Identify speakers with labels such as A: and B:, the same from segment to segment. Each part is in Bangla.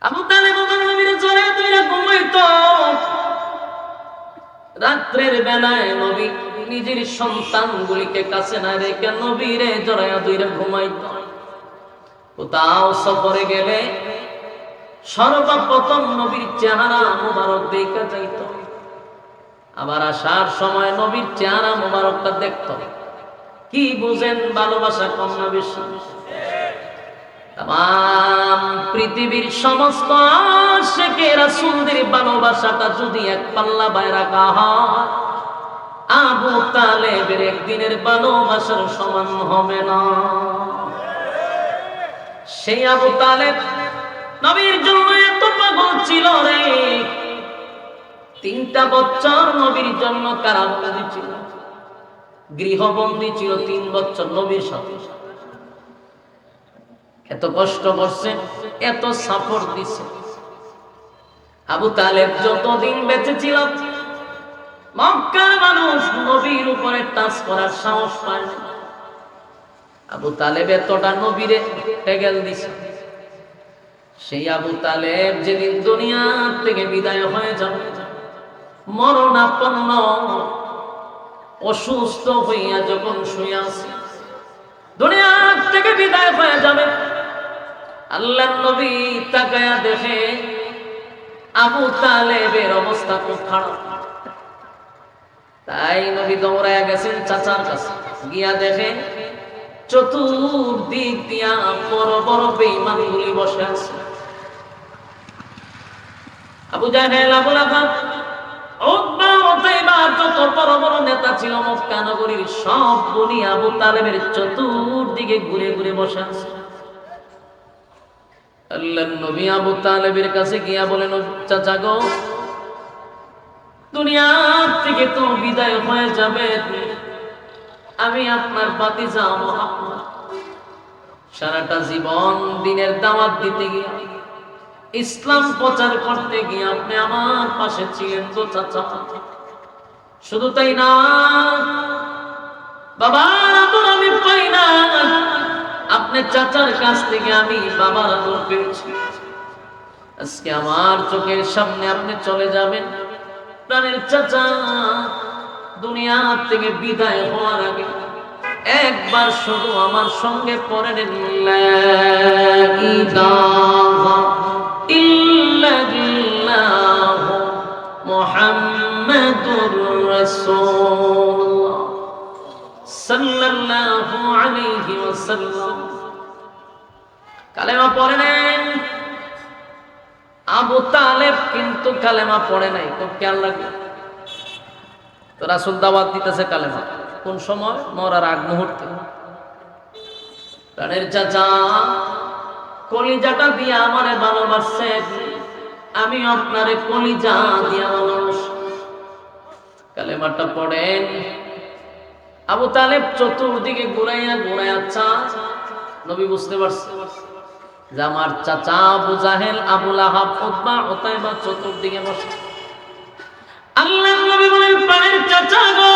A: আবু তালেব আমার নবীর জড়ায় ধরে ঘুমাইতো। রাত্রের বেলায় নবী নিজের সন্তানগুলিকে কাছে না রেখে নবীরে জড়ায় ধরে ঘুমাইতো। কোথাও সফরে গেলে সর্বপ্রথম নবীর চেহারা মুবারক দেখা যাইত, আবার আসার সময় নবীর চেহারা মুবারকটা দেখত। কি বুঝেন, ভালোবাসা কম না বেশি? তাম পৃথিবীর সমস্ত আশিকে রাসূলদের ভালোবাসাটা যদি এক পাল্লা বায় রাখা হয়, আবু তালেবের একদিনের ভালোবাসার সমান হবে না। সেই আবু তালেব নবীর জন্য এত পাগল ছিল রে, 3টা বছর নবীর জন্য কারাবন্দী ছিল, গৃহবন্দী ছিল 3 বছর নবীর সাথে। এত কষ্ট করছে, এত সাপোর্ট দিছে। আবু তালেব যতদিন বেঁচে ছিল মক্কার মানুষ নবীর উপরে টাচ করার সাহস পায় না। আবু তালেব এতটা নবীরে টেগেল দিছে। সেই আবু তালেব যেদিন দুনিয়া থেকে বিদায় হয়ে যাবে, মরণাপন্ন অসুস্থ হইয়া যখন শুয়ে আছে, দুনিয়া থেকে বিদায় হয়ে যাবে, আল্লাহর নবী তাকায়া দেখে আবু তালেবের অবস্থা খুব খারাপ। তাই নবী দৌড়ায়া গেছেন চাচার কাছে, গিয়া দেখে চতুর্দিক দিয়া বড় বড় বেঈমানগুলি বসে আছে। আবু জাহেল, আবু লাহাব, উতবা, উতাইবা, যত বড় বড় নেতা ছিল মক্কা নগরীর, সবগুলি আবু তালেবের চতুর্দিকে ঘুরে ঘুরে বসে আছে। আল্লাহর নবী আবু তালেবের কাছে গিয়া বলেন, চাচা গো, দুনিয়া থেকে তো বিদায় হয়ে যাবে, আমি আপনার ভাতিজা মুহাম্মদ, সারাটা জীবন দ্বীনের দাওয়াত দিতে গিয়ে, ইসলাম প্রচার করতে গিয়ে আপনি আমার পাশে ছিলেন তো চাচা। শুধু তাই না, বাবার আদর আমি পাই না, আপনি চাচার কাছ থেকে আমি বাবার আদর পেয়েছি। আজকে আমার চোখের সামনে আপনি চলে যাবেন, প্রাণের চাচা দুনিয়া থেকে বিদায় হওয়ার আগে একবার শুধু আমার সঙ্গে পড়ে নেন, লা ইলাহা ইল্লাল্লাহ মুহাম্মাদুর রাসূলুল্লাহ সাল্লাল্লাহু আলাইহি ওয়াসাল্লাম। কালেমা পড়ে নেন। আবু তালেব কিন্তু কালেমা পড়ে নাই, খুব খেয়াল রাখবেন। তো রাসূল দাওয়াত দিতেছে কালেমা, কোন সময়? মরার আগ মুহূর্তে। প্রাণের চাচা কলিজাটা দিয়ে আমারে ভালোবাসছে, আমি আপনারে কলিজা দিয়া ভালোবাসি। কালেমাটা পড়েন। আবু তালেব চতুর্দিকে ঘুরাইয়া ঘুরাইয়া নবী বুঝতে পারছে যে আমার চাচা আবু জাহেল, আবু লাহাব, উতবা, উতাইবা চতুর্দিকে বসে। আল্লাহর নবী বলেন, প্রাণের চাচা গো,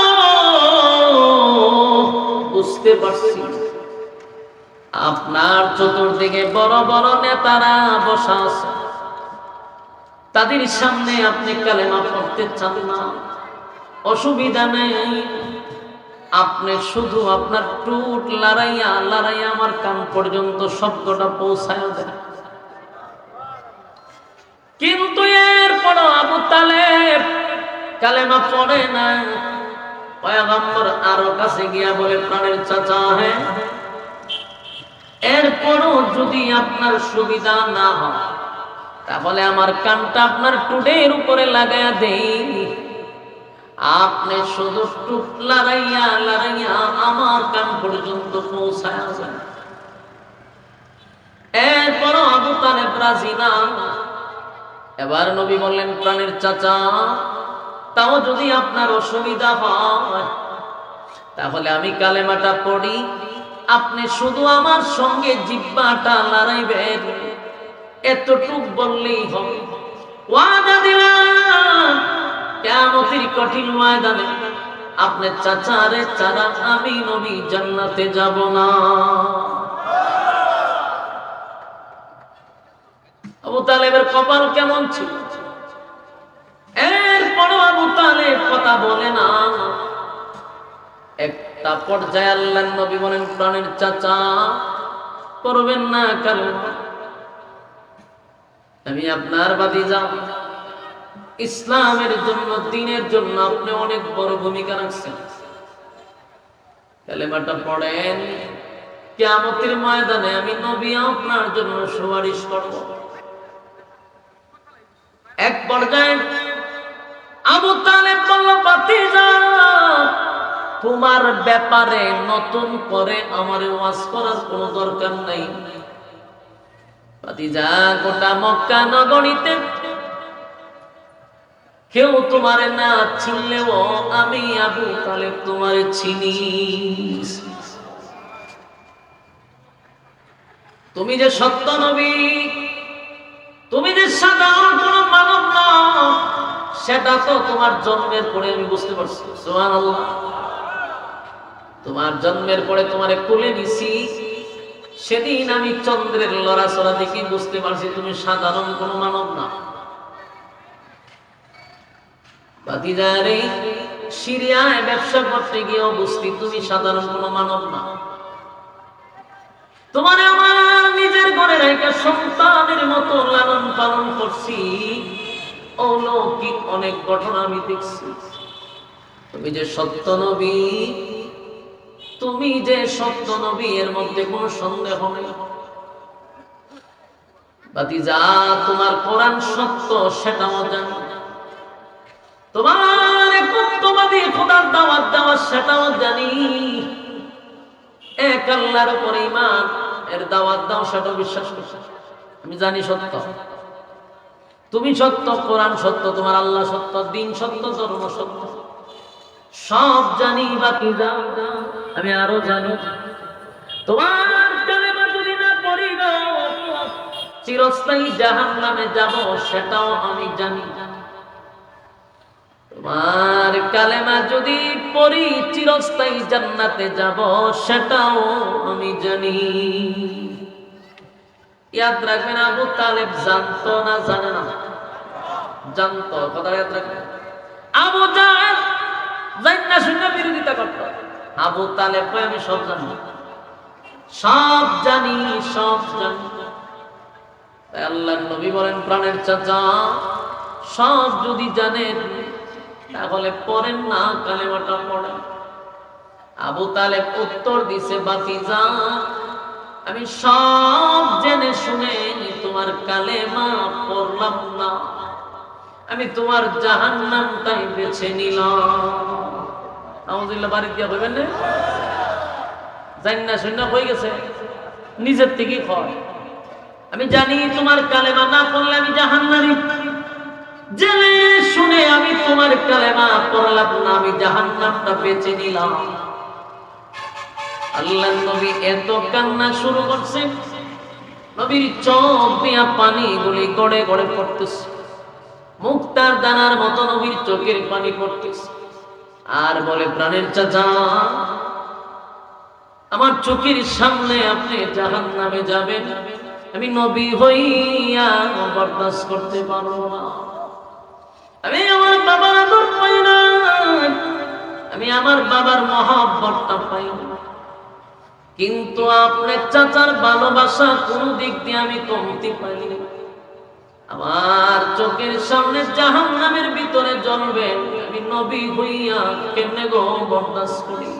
A: বুঝতে পারছি আপনার চতুর্দিকে বড় বড় নেতারা বসা আছে, তাদের সামনে আপনি কালেমা পড়তে চান না, অসুবিধা নেই, আপনি শুধু আপনার টুট লড়াইয়া লড়াইয়া আমার কান পর্যন্ত শব্দটা পৌঁছায় দেন। কিন্তু এরপর আবু তালেব কালেমা পড়ে না। পয়গম্বর আরো কাছে গিয়া বলে, প্রাণের চাচা, হ্যাঁ, এরপরও যদি আপনার সুবিধা না হয় তাহলে আমার কানটা আপনার টুটের উপরে লাগাইয়া দেই, আপনি শুধু টুট লড়াইয়া লড়াইয়া আমার কান পর্যন্ত পৌঁছায় যান। এরপরও আবু তালেব রাজি না। এবার নবী বললেন, প্রাণের চাচা, তাও যদি আপনার অসুবিধা হয় তাহলে আমি কালেমাটা পড়ি, আপনি শুধু আমার সঙ্গে জিহ্বাটা লড়াইবেন, এতটুক বললেই হবে। ওয়াদা দিলাম কিয়ামতের কঠিন ময়দানে আপনার চাচারে ছাড়া আমি নবী জান্নাতে যাব না। আবু তালেবের কপাল কেমন ছিল। এরপরও আবু তালেব কথা বলে না। একটা পর্যায়ে আল্লাহর নবী বলেন, প্রাণের চাচা করবেন না কালেমা, আমি আপনার ভাতিজা, ইসলামের জন্য দ্বীনের জন্য আপনি অনেক বড় ভূমিকা রাখছেন, কালেমাটা পড়েন, কিয়ামতের ময়দানে আমি নবী আপনার জন্য সুপারিশ করব। এক পর্যায়ে আবু তালেব বলল, ভাতিজা তোমার ব্যাপারে নতুন করে আমার ওয়াজ করার কোনো দরকার নাই। ভাতিজা গোটা মক্কা নগরীতে কেউ তোমারে না চিনলেও আমি আবু তালেব তোমারে চিনি। তুমি যে সত্য নবী, তুমি যে সাধারণ কোন মানব না, সেটা তো তোমার জন্মের পরে আমি বুঝতে পারছি। সুবহানাল্লাহ। তোমার জন্মের পরে তোমারে কোলে নিছি, সেদিন আমি চন্দ্রের লড়াচড়া দেখে বুঝতে পারছি তুমি সাধারণ কোন মানব না। ভাতিজারে, সিরিয়ায় ব্যবসা করতে গিয়েও বুঝতি তুমি সাধারণ কোন মানব না। তোমার আমার নিজের ঘরে রেখে সন্তানের মতো লালন পালন করছি, অলৌকিক অনেক ঘটনা আমি দেখছি। তুমি যে সত্য নবী, তুমি যে সত্য নবী, এর মধ্যে কোনো সন্দেহ নেই। ভাতিজা তোমার কোরআন সত্য সেটাও জানি, তোমার একত্ববাদী খোদার দাওয়াত দেওয়া সেটাও জানি, এক আল্লাহর উপর ঈমান এর দাওয়াত দাও সেটাও বিশ্বাস করছি। আমি জানি সত্য, তুমি সত্য, কোরআন সত্য, তোমার আল্লাহ সত্য, দ্বীন সত্য, ধর্ম সত্য, সব জানি। ভাতিজা আমি আরো জানি, তোমার কালেমা যদি না পড়ি গো চিরস্থায়ী জাহান্নামে যাব সেটাও আমি জানি। তোমার কালেমা যদি পড়ি চিরস্থায়ী জান্নাতে যাব সেটাও আমি জানি। ইয়াদ রাখবেন, আবু তালেব জানতো না জানে না? জানতো, কথা ইয়াদ রাখবেন। আবু জাহেল জান্নাত শূন্য বিরোধিতা করত, আবু তালেব কই আমি সব জানি, সব জানি, সব জানি। তাই আল্লাহর নবী বলেন, প্রাণের চাচা সব যদি জানেন তাহলে পড়েন না, কালেমাটা পড়েন। আবু তালেব উত্তর দিছে, ভাতিজা আমি সব জেনে শুনে তোমার কালেমা পড়লাম না, আমি তোমার জাহান্নামটাই বেছে নিলাম। আউযুবিল্লাহ, বাড়ি দিয়া কইবেন না, জান্নাত শূন্য হয়ে গেছে, নিজের থেকেই কয় আমি জানি তোমার কালেমা না পড়লে আমি জাহান্নামী, জেনে শুনে আমি তোমার কালেমা পড়লাম না, আমি জাহান্নামটা বেছে নিলাম। আল্লাহর নবী এত কান্না শুরু করছে, নবীর চোখ দিয়া পানিগুলি গড়ে গড়ে পড়তেছে, মুক্তার দানার মতো নবীর চোখের পানি পড়তেছে। আর বলে, প্রাণের চাচা আমার চোখের সামনে আপনি জাহান্নামে যাবেন, আমি নবী হইয়া বরদাস্ত করতে পারবো না। আমি আমার বাবার আদর পাই না, আমি আমার বাবার মহব্বতটা পাই না, কিন্তু আপনার চাচার ভালোবাসা কোন দিক দিয়ে আমি কমতি পাই না। আমার চোখের সামনে জাহান্নামের ভিতরে জ্বলবে, আমি নবী হইয়া কেমনে গো বরদাস্ত করি?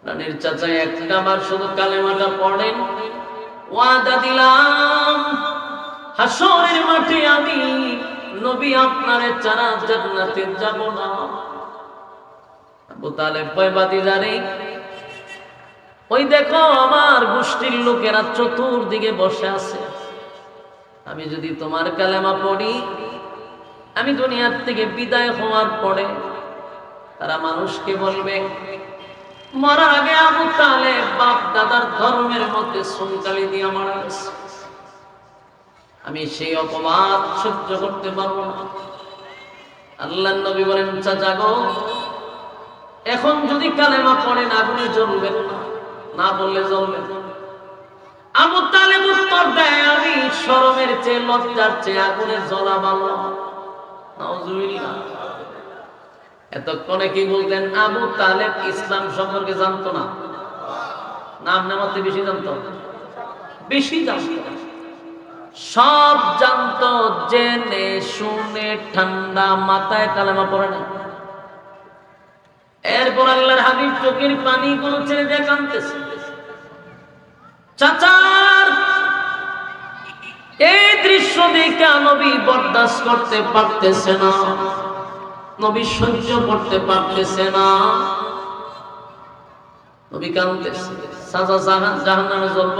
A: প্রাণের চাচা একটা বার শুধু কালেমাটা পড়েন, ওয়াদা দিলাম হাসরের মাঠে আমি নবী আপনারে ছাড়া জান্নাতে যাব না। আবু তালেব কয়, ভাতিজারে ওই দেখো আমার গোষ্ঠীর লোকেরা চতুর্দিকে বসে আছে, আমি যদি তোমার কালেমা পড়ি, আমি দুনিয়ার থেকে বিদায় হওয়ার পরে তারা মানুষকে বলবে মরার আগে আবু তালেব বাপ দাদার ধর্মের মধ্যে সংকালি দিয়ে মারা গেছে, আমি সেই অপমান সহ্য করতে পারবো না। আল্লাহর নবী বলেন, চাচা গো এখন যদি কালেমা পড়েন আগুনে জ্বলবেন না, না বললে জ্বলবেন। আবু তালেব উত্তর দেয়, আমি শরমের চেয়ে লজ্জার চেয়ে আগুনে জ্বলা ভালো। নাউজুবিল্লাহ। এতক্ষণে কি বলতেন? আবু তালেব ইসলাম সম্পর্কে জানতো না, নাম নামাতে বেশি জানতো, বেশি জানতো, সব জানতো, জেনে শুনে ঠান্ডা মাথায় কালেমা পড়ে না। এরপর আল্লাহর হাবিব চোখের পানি গুলো ছেড়ে দিয়ে কাঁদতেছে। চাচার এই দৃশ্য দেখে নবী বরদাস্ত করতে পারতেছে না, নবী সহ্য করতে পারতেছে না, নবী কাঁদতেছে। চাচা জাহান্নামে জ্বলব,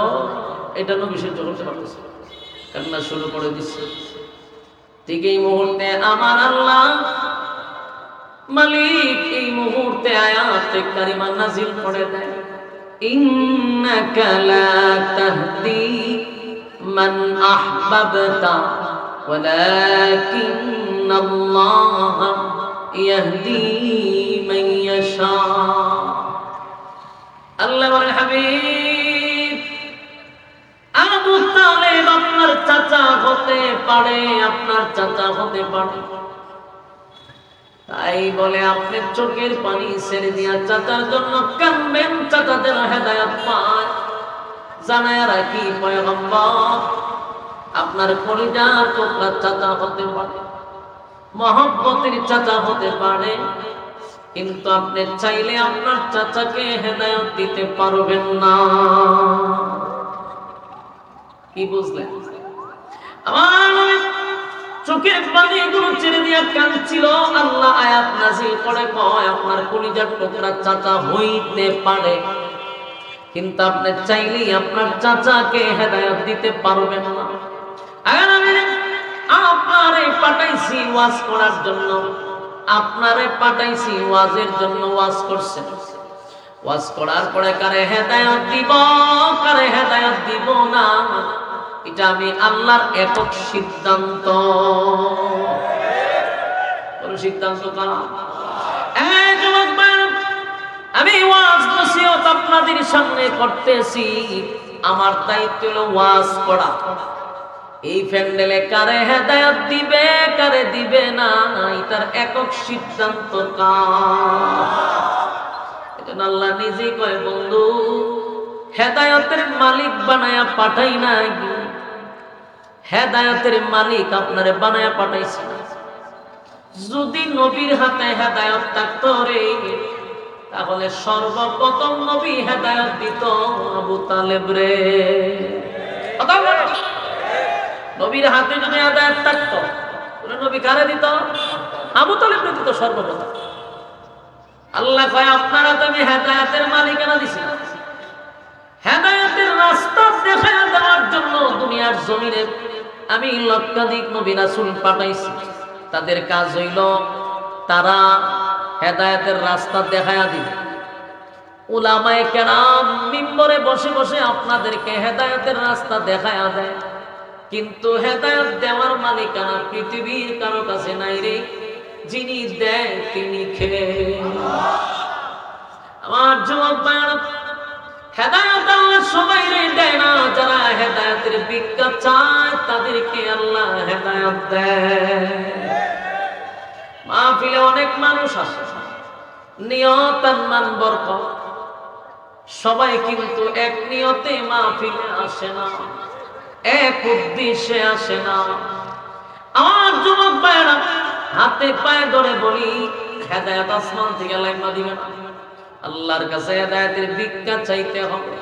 A: এটা নবী সহ্য করতে পারতেছে, কান্না শুরু করে দিচ্ছে। ঠিক এই মুহূর্তে আমার আল্লাহ মালিক এই মুহূর্তে আয়াতে কারিমা নাযিল করে দেয়, ইন্নাকা লা তাহদি মান আহবাবতা ওয়ালাকিন্নাল্লাহ ইয়াহদি মান ইয়াশা। আল্লাহ বলেন, হাবিব আবু তালেব আপনার চাচা হতে পারে, আপনার চাচা হতে পারে, তাই বলে আপনি চোখের পানি ছেড়ে দিয়া চাচার জন্য কাঁদবেন, চাচা যেন হেদায়েত পায়। জানায়া রাখি পয়গম্বর, আপনার কলিজার টুকরা চাচা হতে পারে, মহব্বতের চাচা হতে পারে, কিন্তু আপনি চাইলে আপনার চাচাকে হেদায়েত দিতে পারবেন না। কি বুঝলেন? আমার চোখের পানিগুলো ছেড়ে দিয়া কাঁদছিল। আল্লাহ আয়াত নাযিল করে কয়, আপনার কলিজার টুকরা চাচা হইতে পারে, কিন্তু আপনি চাইলেই আপনার চাচাকে হেদায়েত দিতে পারবেন না। আর আমি আপনারে পাঠাইছি ওয়াজ করার জন্য, আপনারে পাঠাইছি ওয়াজের জন্য, ওয়াজ করছেন। ওয়াজ করার পরে কারে হেদায়েত দিব, কারে হেদায়েত দিব না, এটা আমি আল্লাহর একক সিদ্ধান্ত। কোন সিদ্ধান্ত কারা? এই যুবক ভাইরা, আমি ওয়াজ নসিহত আপনাদের সামনে করতেছি, আমার দায়িত্ব হলো ওয়াজ করা। এই প্যান্ডেলে কারে হেদায়েত দিবে, কারে দিবে না, এটার একক সিদ্ধান্ত কার? এজন্য আল্লাহ নিজেই কয়, বন্ধু হেদায়েতের মালিক বানায়া পাঠাই নাই, হেদায়েতের মালিক আপনারে বানায়া পাঠাইছি। যদি নবীর হাতে হেদায়েত থাকতো রে, তাহলে সর্বপ্রথম নবী হেদায়েত দিত আবু তালেব রে। নবীর হাতে যদি হেদায়েত থাকতো, নবী কারে দিত? আবু তালেব দিত সর্বপ্রথম। আল্লাহ কয়, আপনারা তো আমি হেদায়েতের মালিকানা দিছি, হেদায়েতের রাস্তা দেখায়া দেওয়ার জন্য দুনিয়ার জমিনে আমি লক্ষাধিক নবী রাসূল পাঠাইছি। তাদের কাজ হইল তারা হেদায়েতের রাস্তা দেখায়া দিবে। উলামায়ে কেরাম মিম্বরে বসে বসে আপনাদেরকে হেদায়েতের রাস্তা দেখায়া দেয়, কিন্তু হেদায়েত দেওয়ার মালিকানা পৃথিবীর কারো কাছে নাই রে। যিনি দেয় তিনি খেয়ে। আমার যুবক ভাইরা, হেদায়েত আল্লাহ সবাইরে দেয় না, যারা হেদায়েতের ভিক্ষা চায় তাদেরকে আল্লাহ হেদায়েত দেয়। মাহফিলে অনেক মানুষ আসে, নিয়ত আর মান বরকত, সবাই কিন্তু এক নিয়তে মাহফিলে আসে না, এক উদ্দেশ্যে আসে না। আমার যুবক ভাইরা, হাতে পায়ে ধরে বলি, হেদায়েত আসমান থেকে লাইমা দিবে না, আল্লাহর কাছে হেদায়েতের ভিক্ষা চাইতে হবে।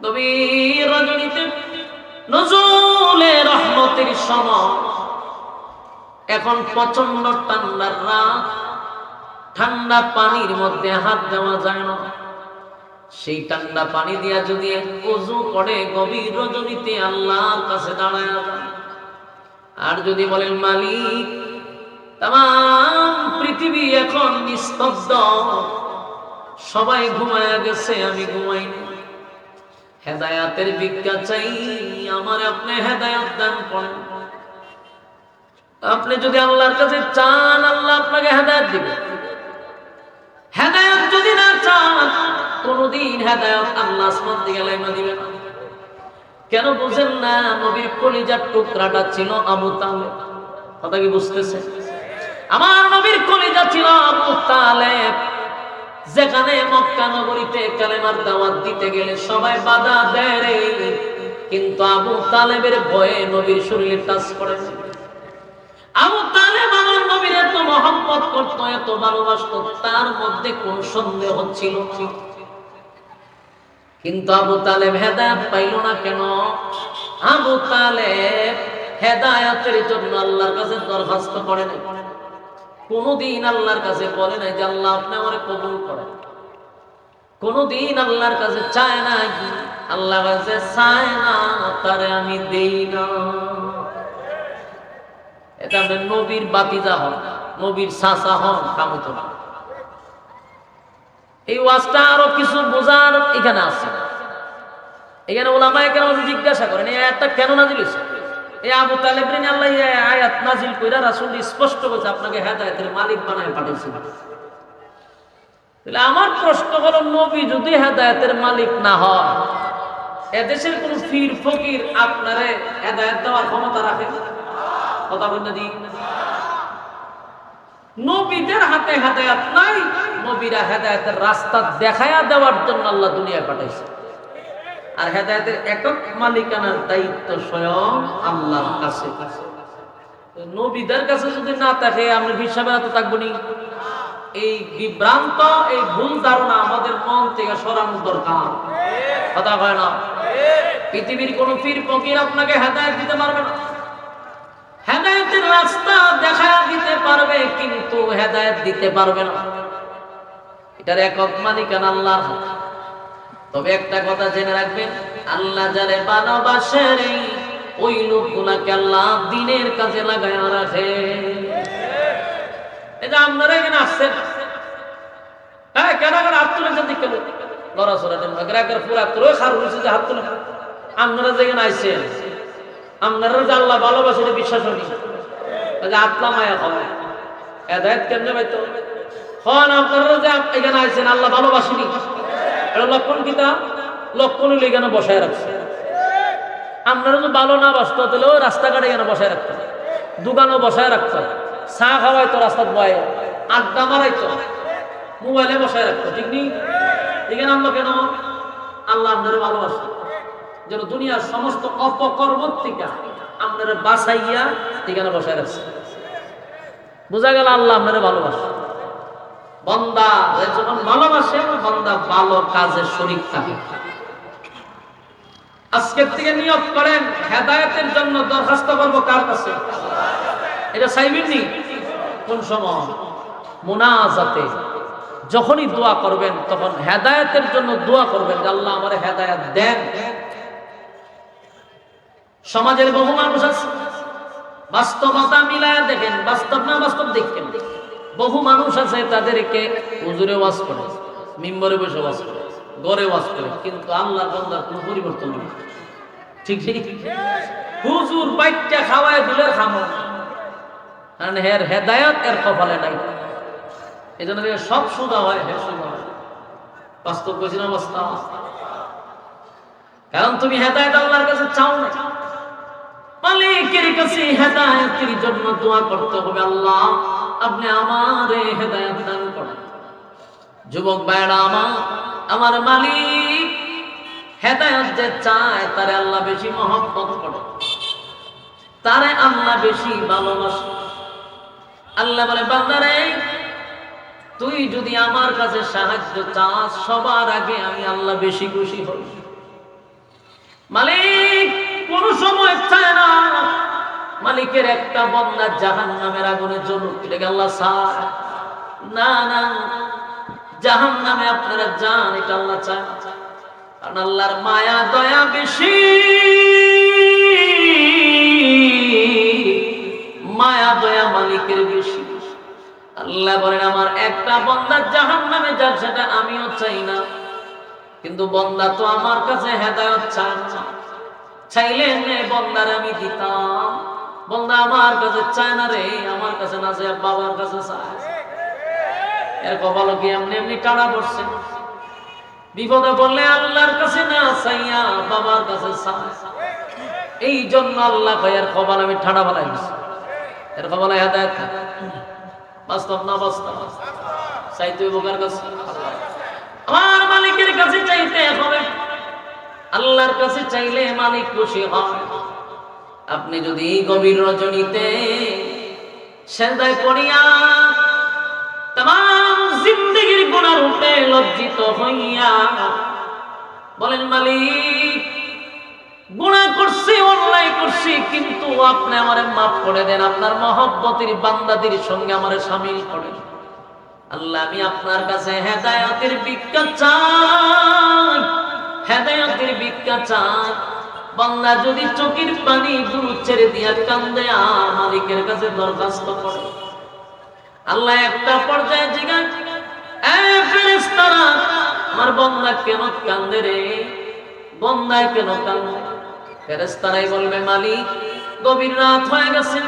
A: গভীর রজনীতে নজুলে রহমতের সময়, এখন প্রচন্ড ঠান্ডার রাত, ঠান্ডা পানির মধ্যে হাত দেওয়া যায় না। সেই ঠান্ডা পানি দিয়া যদি ওযু করে গভীর রজনীতে আল্লাহর কাছে দাঁড়ায় যায়, আর যদি বলেন মালিক তামাম পৃথিবী এখন নিস্তব্ধ, সবাই ঘুমায়া গেছে, আমি ঘুমাইনি, হেদায়েতের ভিক্ষা চাই, আমার আপনি হেদায়েত দান করেন। আপনি যদি আল্লাহর কাছে চান, আল্লাহ আপনাকে হেদায়েত দিবে। হেদায়েত যদি না চান, কোনদিন হেদায়েত আল্লাহ আসমান থেকে লাইমা দিবে না। কেন বুঝেন না? নবীর কলিজার টুকরাটা ছিল আবু তালেব। কথা কি বুঝতেছে? আমার নবীর কলিজা ছিল আবু তালেব। যেখানে মক্কা নগরীতে কালেমার দাওয়াত দিতে গেলে সবাই বাধা দেয় রে, কিন্তু আবু তালেবের ভয়ে নবীর শরীরে টাচ করে। আবু তালেব আমার নবীর এত মহব্বত করত, এত ভালোবাসত, তার মধ্যে কোন সন্দেহ ছিল? কিন্তু আবু তালেব হেদায়েত পাইল না কেন? আবু তালেব হেদায়েতের জন্য আল্লাহর কাছে দরখাস্ত করে নাই। কোনদিন আল্লাহর কাছে বলে নাই যে আল্লাহ আপনি আমারে কবুল করেন। কোনদিন আল্লাহর কাছে চায় নাই, আল্লাহর কাছে চায় না তারে আমি দেই না। এটা আপনি নবীর বাতিজা হন, নবীর চাচা হন, কামিত না। এই ওয়াজটা আরো কিছু বোঝার এখানে আছে। এখানে ওলামায়ে কেরাম জিজ্ঞাসা করেন এই আয়াতটা কেন নাজিল হয়েছে। এই আবু তালেবের নিয়ে আল্লাহ এই আয়াত নাজিল কইরা রাসূল স্পষ্ট করেছে আপনাকে হেদায়েতের মালিক বানায় পাঠিয়েছেন। তাহলে আমার প্রশ্ন হলো, নবী যদি হেদায়েতের মালিক না হয়, এদেশের কোন পীর ফকির আপনারে হেদায়েত দেওয়ার ক্ষমতা রাখে? কথা বলতে দিই, নবীদের হাতে হেদায়েত নাই। নবীরা হেদায়েতের রাস্তা দেখায়া দেওয়ার জন্য আল্লাহ দুনিয়ায় পাঠাইছে। আর হেদায়েতের একক মালিকানার দায়িত্ব স্বয়ং আল্লাহর কাছে। নবীদের কাছে যদি না থাকে আমরা হিসাবে তো থাকবো নি। এই বিভ্রান্ত, এই ভুল ধারণা আমাদের মন থেকে সরানো দরকার। কথা কয় না? পৃথিবীর কোন পীর ফকির আপনাকে হেদায়েত দিতে পারবে না। হেদায়েতের রাস্তা দেখায়া দিতে পারবে, কিন্তু হেদায়েত দিতে পারবে না। এটার একক মালিকানা আল্লাহর হাতে। তবে একটা কথা জেনে রাখবেন, আল্লাহ যারে ভালোবাসেন ওই লোকগুলাকে আল্লাহ দ্বীনের কাজে লাগায়া রাখে। এটা আপনারা এখানে আসছেন, হ্যাঁ কেন করে হাত তুলেছেন? দিকে লড়াচড়া দেন পুরা তোর খার হয়েছে যে হাত তুলে। আপনারা যেখানে আইছেন, আপনারা যে আল্লাহ ভালোবাসে বিশ্বাস হয়নি, আত্মা মায়া হবে হেদায়েত কেমনে পাইতো? হন আপনারা যে এখানে আইছেন আল্লাহ ভালোবাসেনি, এটা লক্ষণ কিতা? লক্ষণ হইলে এখানে বসায় রাখছে। আপনারা যদি ভালো না বাসত তাহলে ওই রাস্তাঘাটে এখানে বসায় রাখতো, দোকানও বসায় রাখতো, চা খাওয়াইতো, রাস্তার বয়ে আড্ডা মারাইতো, মোবাইলে বসায় রাখতো। ঠিক নেই? এখানে আনলো কেন? আল্লাহ আপনারা ভালোবাসে, যেন দুনিয়ার সমস্ত অপকর্ম থেকে আপনারা বাঁচাইয়া এখানে বসায় রাখছে। বোঝা গেল আল্লাহ আপনারা ভালোবাসে। বান্দা যখন ভালোবাসে, বান্দা ভালো কাজে শরীক থাকে। আজকের থেকে নিয়ত করেন হেদায়েতের জন্য দরখাস্ত করব কার কাছে? এটা চাইবেন নি? কোন সময়? মুনাজাতে যখনই দোয়া করবেন তখন হেদায়েতের জন্য দোয়া করবেন যে আল্লাহ আমারে হেদায়েত দেন। সমাজের বহু মানুষ আছে, বাস্তবতা মিলায়া দেখেন, বাস্তব না বাস্তব দেখেন। বহু মানুষ আছে তাদেরকে হুজুরে ওয়াজ করে, মিম্বরে বসে ওয়াজ করে, ঘরে ওয়াজ করে, কিন্তু আল্লাহর বান্দার কোনো পরিবর্তন নেই। ঠিক ঠিক হুজুর বাইটটা খাওয়ায় দিলে খামো, কারণ এর হেদায়েত এর কপালে নাই। এই জন্য সব সুদা হয়, হে সুদা হয়। বাস্তব কইছি না? বাস্তব। কারণ তুমি হেদায়েত আল্লাহর কাছে চাও না, মালিকের কাছে হেদায়েতের জন্য দোয়া করতে হবে, আল্লাহ আপনি আমারে হেদায়েত দান করেন। যুবক ভাইরা আমার মালিক হেদায়েত যে চায় তারে আল্লাহ বেশি মহব্বত করে, তারে আল্লাহ বেশি ভালোবাসে। আল্লাহ বলে বান্দারে তুই যদি আমার কাছে সাহায্য চাস, সবার আগে আমি আল্লাহ বেশি খুশি হই। মালিক কোন সময় চায় না মালিকের একটা বান্দা জাহান্নামের আগুনে জ্বলুক, এটাকে আল্লাহ চায় না। না, জাহান্নামে আপনারা যান, এটা আল্লাহ চায়। কারণ আল্লাহর মায়া দয়া বেশি, মায়া দয়া মালিকের বেশি। আল্লাহ বলেন আমার একটা বান্দা জাহান্নামে যাক, সেটা আমিও চাই না, কিন্তু বান্দা তো আমার কাছে হেদায়েত চায় না। চাইলে বান্দার আমি দিতাম, বান্দা আমার কাছে চায় না রে, আমার কাছে না চায় বাবার কাছে চায়। এর কপালও কি এমনি এমনি টানা পড়ছে? বিপদে পড়লে আল্লাহর কাছে না চাইয়া বাবার কাছে চায়। এই জন্য আল্লাহ ভাইয়ের খবর আমি ঠাড়া বানাই দিচ্ছি, এর খবর হেদায়েত বাস্তব না বাস্তব চাইতে বোকার কাছে আমার মালিকের কাছে চাইতে হবে। আল্লাহর কাছে চাইলে মালিক খুশি হয়। আপনি যদি গভীর রজনীতে সেজদায় পড়িয়া তামাম জিন্দেগীর গুনাহ রূপে লজ্জিত হইয়া বলেন মালিক গুনাহ করছি, অন্যায় করছি, কিন্তু আপনি আমারে মাফ করে দেন, আপনার মহব্বতের বান্দাদের সঙ্গে আমারে শামিল করেন। আল্লাহ আমি আপনার কাছে হেদায়েতের ভিক্ষা চাই, হেদায়েতের ভিক্ষা চাই। বান্দা যদি চোখের পানি গুরু ছেড়ে দিয়া কান্দে আর মালিকের কাছে দরখাস্ত করে, আল্লাহ একটা পর্যায়ে জিজ্ঞাসা, এ ফেরেশতারা আমার বান্দা কেন কান্দে রে, বান্দায় কেন কান্দে? ফেরেশতারাই বলবে মালিক গভীর রাত হয়ে গেছে,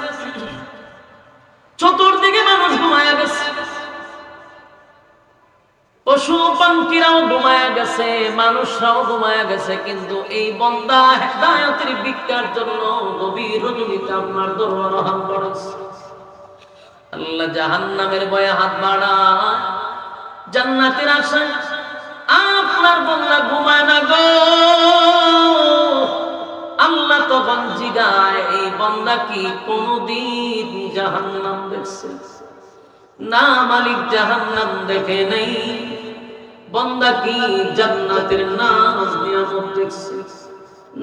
A: চতুর্দিকে মানুষ ঘুমায়া গেছে, পশু পাখিরাও ঘুমায়া গেছে, মানুষরাও ঘুমায়া গেছে, কিন্তু এই বান্দা হেদায়েতের ভিক্ষার জন্য গভীর রজনীতে আপনার দরবারে হাত বাড়াচ্ছে। আল্লাহ জাহান্নামের ভয়ে হাত বাড়ায়, জান্নাতের আশায় আপনার বান্দা ঘুমায় না গো। আল্লাহ তখন জিগায়, এই বান্দা কি কোনদিন জাহান্নাম দেখছে? না মালিক জাহান্নাম দেখে নাই। বান্দা কি জান্নাতের নাজ নিয়ামত দেখছে?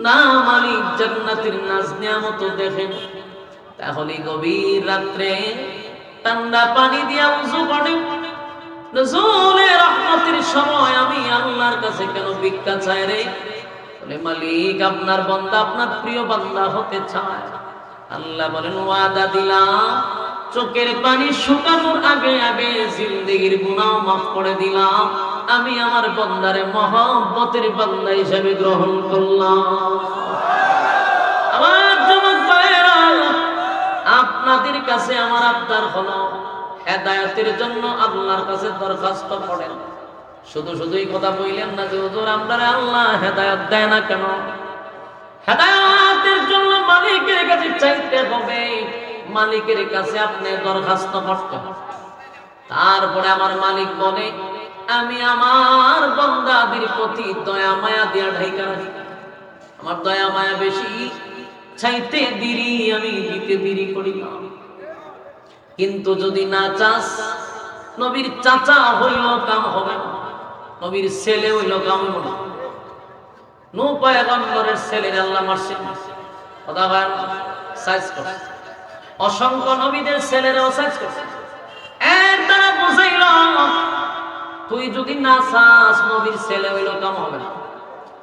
A: না মালিক জান্নাতের নাজ নিয়ামত দেখেন। তাহলে গভীর রাত্রে ঠান্ডা পানি দিয়া উযু করে নজুলে রহমতের সময় আমি আল্লাহর কাছে কেন ভিক্ষা চাই রে? বলে মালিক আপনার বান্দা আপনার প্রিয় বান্দা হতে চায়। আল্লাহ বলেন ওয়াদা দিলাম, চোখের পানি শুকানোর আগে আগে জিন্দেগীর গুনাহ মাফ করে দিলাম। আমি আমার বান্দারে মহব্বতের বান্দা হিসেবে গ্রহণ করলাম। আমার যুবক ভাইরা, আপনাদের কাছে আমার আবদার হলো হেদায়েতের জন্য আল্লাহর কাছে দরখাস্ত করেন। শুধু শুধুই কথা বললেন না যে হুজুর আপনারে আল্লাহ হেদায়েত দেয় না কেন? হেদায়েতের জন্য মালিকের কাছে চাইতে হবে, মালিকের কাছে আপনি দরখাস্ত করতে হবে। তারপরে আমার মালিক বলে আমি আমার বান্দাদের প্রতি দয়া মায়া দিয়া ঢাইকা রাখি। আমার দয়া মায়া বেশি, চাইতে দেরি আমি দিতে দেরি করি না। কিন্তু যদি না চাস, নবীর চাচা হইল কাম হবে না, নবীর ছেলে হইল কাম হবে না। নূহ পয়গম্বরের ছেলের আল্লাহ মারছেন, কথা বলেন সাইজ করছে, অসংখ্য নবীদের ছেলেরাও সাইজ করছে। এর দ্বারা বুঝাইল তুই যদি না চাস, নবীর ছেলে হইল কাম হবে না,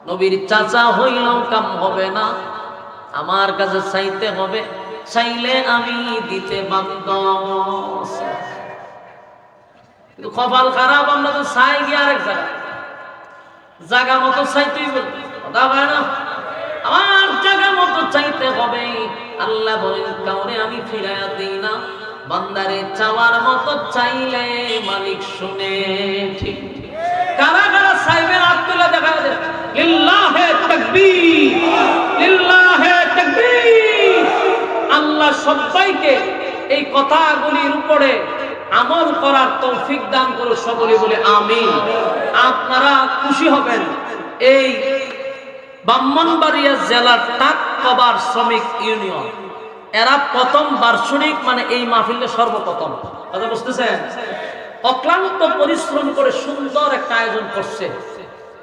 A: নবীর চাচা হইল কাম হবে না। আমার কাছে চাইতে হবে, চাইলে আমি দিতে বাধ্য। কিন্তু কপাল খারাপ, আমরা তো চাই গিয়ে আরেক জায়গা মতো চাইতেই কথা হয় না। আমার জায়গা মতো চাইতে হবে। আল্লাহ বলেন কাউরে আমি ফিরাইয়া দিই না, বান্দারে চাওয়ার মতো চাইলে মালিক শুনে। ঠিক কারা কারা চাইবেন আব্দুল্লাহ দেখা যায়। লিল্লাহে তাকবীর, লিল্লাহে তাকবীর। আল্লাহ সবাইকে এই কথাগুলির উপরে আমল করার তৌফিক দান করো, সকলে বলে আমিন। আপনারা খুশি হবেন, এই ব্রাহ্মণবাড়িয়া জেলার টাক কবার শ্রমিক ইউনিয়ন এরা প্রথম বার্ষিক, মানে এই মাহফিলে সর্বপ্রথম, কথা বুঝতেছেন, অক্লান্ত পরিশ্রম করে সুন্দর একটা আয়োজন করছে।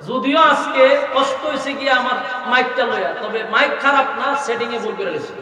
A: যদিও আজকে কষ্ট হয়েছে গিয়ে আমার মাইকটা লইয়া, তবে মাইক খারাপ না, সেটিং এ ভুল করে গেছে।